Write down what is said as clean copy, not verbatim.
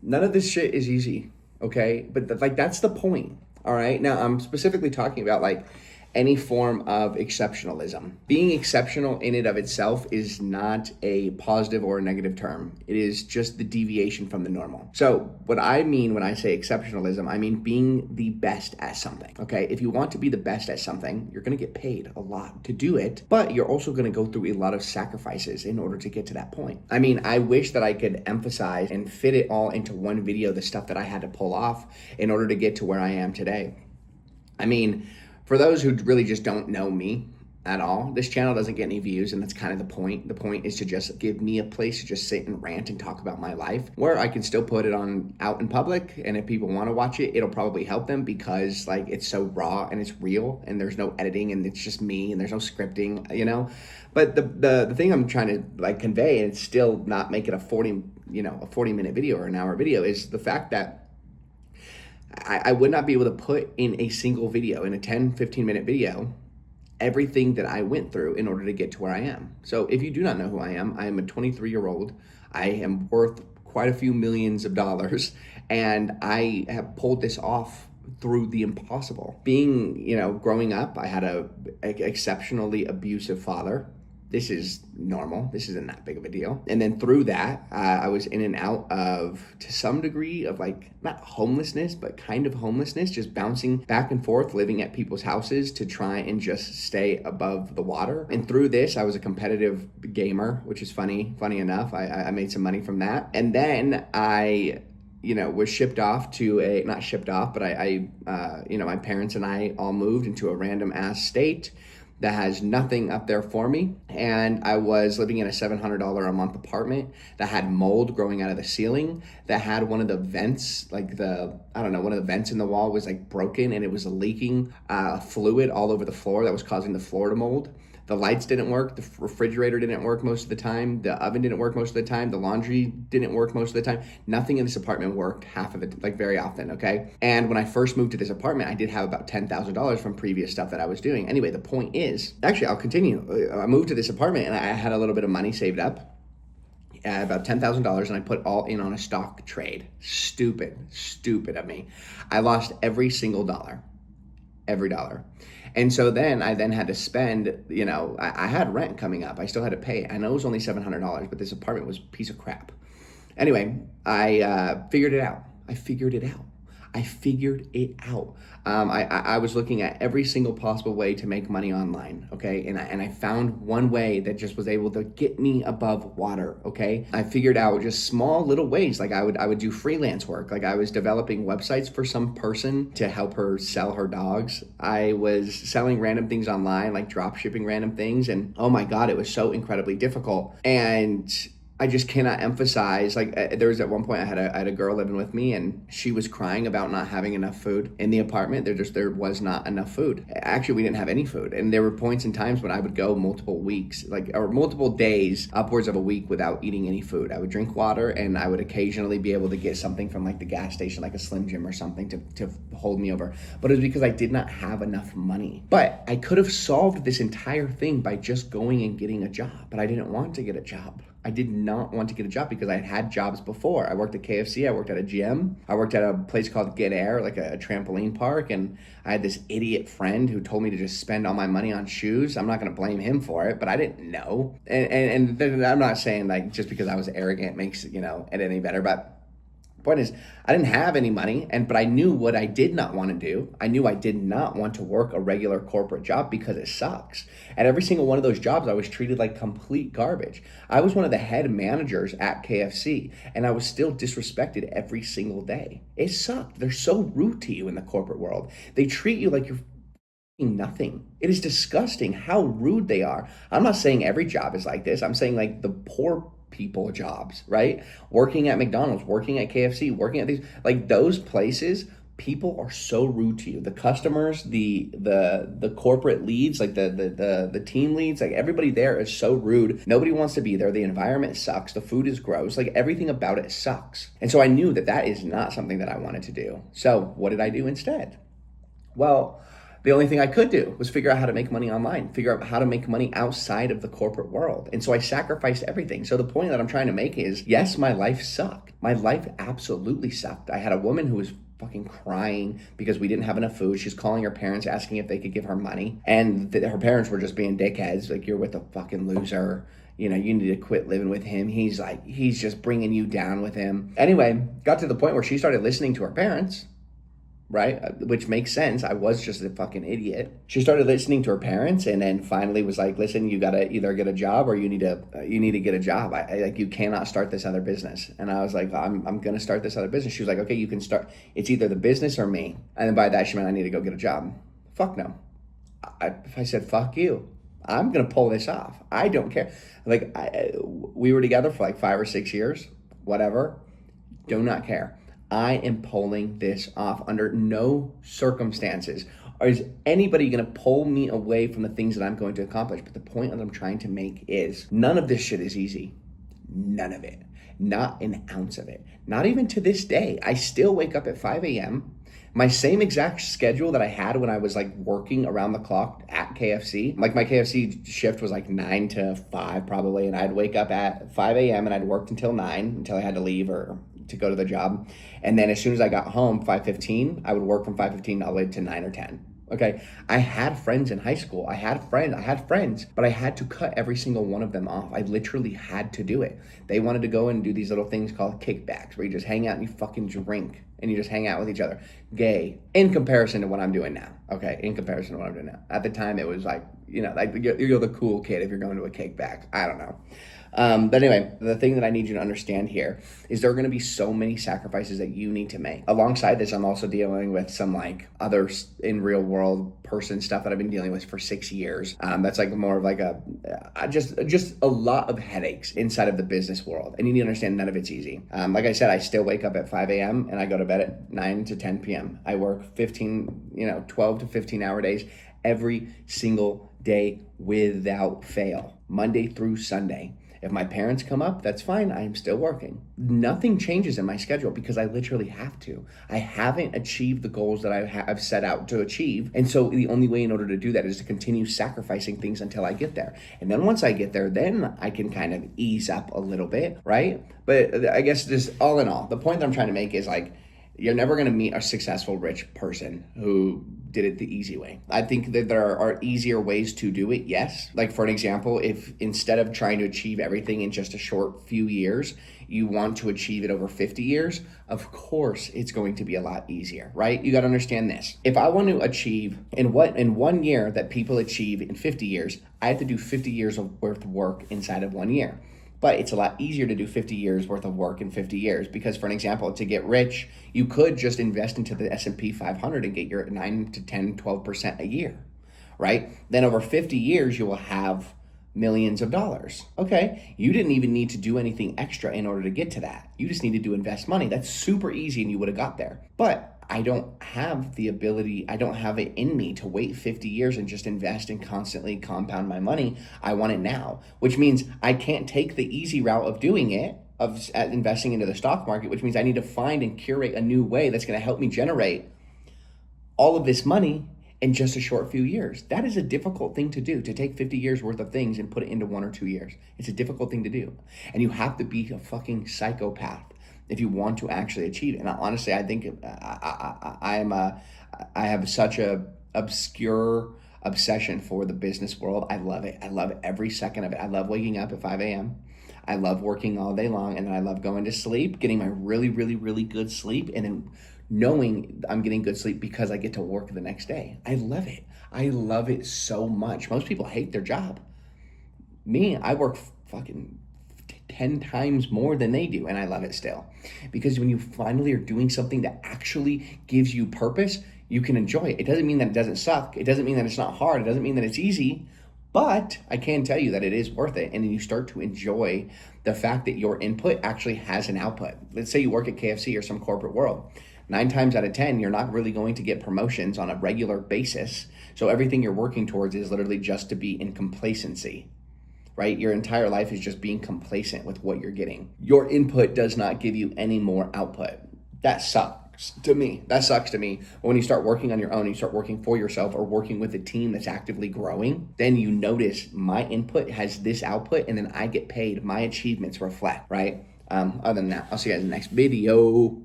None of this shit is easy, okay? But that's the point, all right? Now, I'm specifically talking about like any form of exceptionalism. Being exceptional in and of itself is not a positive or a negative term. It is just the deviation from the normal. So what I mean when I say exceptionalism, I mean being the best at something, okay? If you want to be the best at something, you're gonna get paid a lot to do it, but you're also gonna go through a lot of sacrifices in order to get to that point. I mean, I wish that I could emphasize and fit it all into one video, the stuff that I had to pull off in order to get to where I am today. I mean, for those who really just don't know me at all, this channel doesn't get any views, and that's kind of the point. The point is to just give me a place to just sit and rant and talk about my life, where I can still put it on out in public, and if people want to watch it, it'll probably help them because like it's so raw and it's real, and there's no editing, and it's just me, and there's no scripting, you know. But the thing I'm trying to like convey, and it's still not make it a 40-minute video or an hour video, is the fact that I would not be able to put in a single video, in a 10-15-minute video, everything that I went through in order to get to where I am. So if you do not know who I am a 23-year-old. I am worth quite a few millions of dollars, and I have pulled this off through the impossible. Growing up, I had a exceptionally abusive father. This is normal. This isn't that big of a deal. And then through that, I was in and out of, to some degree of like, not homelessness, but kind of homelessness, just bouncing back and forth, living at people's houses to try and just stay above the water. And through this, I was a competitive gamer, which is funny enough. I made some money from that. And then I was shipped off to not shipped off, but my parents and I all moved into a random ass state that has nothing up there for me. And I was living in a $700 a month apartment that had mold growing out of the ceiling, that had one of the vents, one of the vents in the wall was like broken, and it was leaking fluid all over the floor that was causing the floor to mold. The lights didn't work, the refrigerator didn't work most of the time, the oven didn't work most of the time, the laundry didn't work most of the time. Nothing in this apartment worked very often, okay? And when I first moved to this apartment, I did have about $10,000 from previous stuff that I was doing. Anyway, the point is, actually, I'll continue. I moved to this apartment and I had a little bit of money saved up, about $10,000, and I put all in on a stock trade. Stupid of me. I lost every single dollar. Every dollar. And so then I had to spend, I had rent coming up. I still had to pay. I know it was only $700, but this apartment was a piece of crap. Anyway, I figured it out. I figured it out. I was looking at every single possible way to make money online, okay? And I found one way that just was able to get me above water, okay? I figured out just small little ways. Like I would do freelance work. Like I was developing websites for some person to help her sell her dogs. I was selling random things online, like drop shipping random things. And oh my God, it was so incredibly difficult. And I just cannot emphasize, there was at one point I had a girl living with me, and she was crying about not having enough food in the apartment. There was not enough food. Actually, we didn't have any food. And there were points and times when I would go multiple weeks, or multiple days, upwards of a week without eating any food. I would drink water, and I would occasionally be able to get something from like the gas station, like a Slim Jim or something to hold me over. But it was because I did not have enough money. But I could have solved this entire thing by just going and getting a job, but I didn't want to get a job. I did not want to get a job because I had jobs before. I worked at KFC, I worked at a gym, I worked at a place called Get Air, like a trampoline park, and I had this idiot friend who told me to just spend all my money on shoes. I'm not going to blame him for it, but I didn't know. And I'm not saying like just because I was arrogant makes, it any better, but point is, I didn't have any money, but I knew what I did not want to do. I knew I did not want to work a regular corporate job because it sucks. At every single one of those jobs, I was treated like complete garbage. I was one of the head managers at KFC, and I was still disrespected every single day. It sucked. They're so rude to you in the corporate world. They treat you like you're nothing. It is disgusting how rude they are. I'm not saying every job is like this. I'm saying like the poor people jobs, right? Working at McDonald's, working at KFC, working at those places, people are so rude to you. The customers, the corporate leads, like the team leads, like everybody there is so rude. Nobody wants to be there. The environment sucks. The food is gross. Like everything about it sucks. And so I knew that is not something that I wanted to do. So what did I do instead? Well, The only thing I could do was figure out how to make money online, figure out how to make money outside of the corporate world. And so I sacrificed everything. So the point that I'm trying to make is, yes, my life sucked. My life absolutely sucked. I had a woman who was fucking crying because we didn't have enough food. She's calling her parents asking if they could give her money. And her parents were just being dickheads. Like, you're with a fucking loser. You know, you need to quit living with him. He's just bringing you down with him. Anyway, got to the point where she started listening to her parents, right? Which makes sense. I was just a fucking idiot. She started listening to her parents, and then finally was like, listen, you gotta either get a job or you need to get a job. You cannot start this other business. And I was like, I'm gonna start this other business. She was like, okay, you can start. It's either the business or me. And then by that, she meant I need to go get a job. Fuck no. If I said, fuck you, I'm gonna pull this off. I don't care. We were together for like 5 or 6 years, whatever. Do not care. I am pulling this off. Under no circumstances is anybody going to pull me away from the things that I'm going to accomplish. But the point that I'm trying to make is none of this shit is easy. None of it. Not an ounce of it. Not even to this day. I still wake up at 5 a.m. My same exact schedule that I had when I was like working around the clock at KFC. Like, my KFC shift was like 9 to 5 probably. And I'd wake up at 5 a.m. and I'd work until 9 until I had to leave or to go to the job. And then as soon as I got home, 5:15, I would work from 5:15 all the way to 9 or 10. Okay. I had friends in high school. I had friends, but I had to cut every single one of them off. I literally had to do it. They wanted to go and do these little things called kickbacks, where you just hang out and you fucking drink and you just hang out with each other. Gay, in comparison to what I'm doing now. Okay. In comparison to what I'm doing now. At the time, it was like, you know, like you're the cool kid if you're going to a kickback. I don't know. But anyway, the thing that I need you to understand here is there are going to be so many sacrifices that you need to make. Alongside this, I'm also dealing with some like other in real world person stuff that I've been dealing with for 6 years. That's like more of like just a lot of headaches inside of the business world. And you need to understand none of it's easy. Like I said, I still wake up at 5 a.m. and I go to bed at 9 to 10 p.m. I work 12 to 15 hour days every single day without fail, Monday through Sunday. If my parents come up, that's fine. I'm still working. Nothing changes in my schedule because I literally have to. I haven't achieved the goals that I've set out to achieve. And so the only way in order to do that is to continue sacrificing things until I get there. And then once I get there, then I can kind of ease up a little bit, right? But I guess just all in all, the point that I'm trying to make is like, you're never going to meet a successful rich person who did it the easy way. I think that there are easier ways to do it, yes. Like, for an example, if instead of trying to achieve everything in just a short few years, you want to achieve it over 50 years, of course it's going to be a lot easier, right? You got to understand this. If I want to achieve in 1 year that people achieve in 50 years, I have to do 50 years of worth of work inside of 1 year. But it's a lot easier to do 50 years worth of work in 50 years because, for an example, to get rich, you could just invest into the S&P 500 and get your 9 to 10, 12% a year, right? Then over 50 years, you will have millions of dollars. Okay, you didn't even need to do anything extra in order to get to that. You just needed to invest money. That's super easy and you would have got there. But I don't have the ability, I don't have it in me to wait 50 years and just invest and constantly compound my money. I want it now, which means I can't take the easy route of doing it, of investing into the stock market, which means I need to find and curate a new way that's going to help me generate all of this money in just a short few years. That is a difficult thing to do, to take 50 years worth of things and put it into 1 or 2 years. It's a difficult thing to do. And you have to be a fucking psychopath if you want to actually achieve it. And honestly, I think I have such a obscure obsession for the business world. I love it. I love every second of it. I love waking up at 5 a.m. I love working all day long, and then I love going to sleep, getting my really, really, really good sleep, and then knowing I'm getting good sleep because I get to work the next day. I love it. I love it so much. Most people hate their job. Me, I work fucking 10 times more than they do, and I love it still. Because when you finally are doing something that actually gives you purpose, you can enjoy it. It doesn't mean that it doesn't suck. It doesn't mean that it's not hard. It doesn't mean that it's easy, but I can tell you that it is worth it. And then you start to enjoy the fact that your input actually has an output. Let's say you work at KFC or some corporate world. 9 times out of 10, you're not really going to get promotions on a regular basis. So everything you're working towards is literally just to be in complacency, right? Your entire life is just being complacent with what you're getting. Your input does not give you any more output. That sucks. To me, that sucks to me. When you start working on your own, you start working for yourself or working with a team that's actively growing, then you notice my input has this output and then I get paid. My achievements reflect, right? Other than that, I'll see you guys in the next video.